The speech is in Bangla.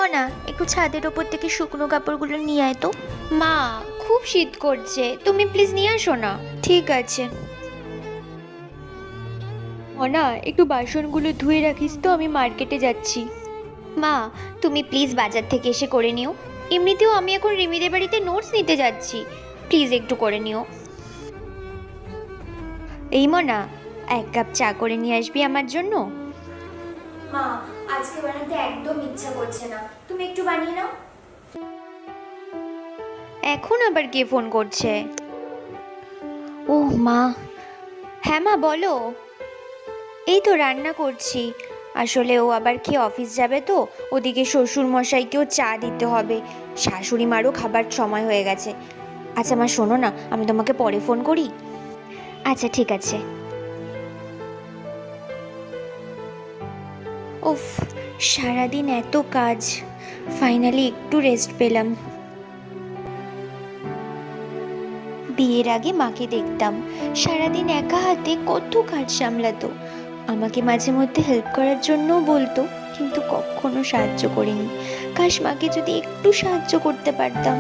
মনা, একটু ছাদের ওপর থেকে শুকনো কাপড়গুলো নিয়ে আয় তো। মা, খুব শীত করছে, তুমি প্লিজ নিয়ে আসো না। ঠিক আছে মনা, একটু বাসনগুলো ধুয়ে রাখিস তো, আমি মার্কেটে যাচ্ছি। মা, তুমি প্লিজ বাজার থেকে এসে করে নিও। এমনিতেও আমি এখন রিমিদের বাড়িতে নোটস নিতে যাচ্ছি, প্লিজ একটু করে নিও। এই মনা, 1 কাপ চা করে নিয়ে আসবি আমার জন্য। মা, আজকে বানাতে একদম ইচ্ছা করছে না, তুমি একটু বানিয়ে নাও। এখন আবার কে ফোন করছে? ওহ মা। হ্যাঁ মা, বলো। এই তো রান্না করছি। আসলে ও আবার খেয়ে অফিস যাবে, তো ওদিকে শ্বশুর মশাইকেও চা দিতে হবে, শাশুড়ি মারও খাবার সময় হয়ে গেছে। আচ্ছা মা, শোনো না, আমি তোমাকে পরে ফোন করি। আচ্ছা ঠিক আছে। উফ, সারাদিন এত কাজ, ফাইনালি একটু রেস্ট পেলাম। বিয়ের আগে মাকে দেখতাম সারাদিন একা হাতে কত কাজ সামলাতো, আমাকে মাঝে মধ্যে হেল্প করার জন্যও বলতো, কিন্তু কখনো সাহায্য করিনি। কাশ মাকে যদি একটু সাহায্য করতে পারতাম।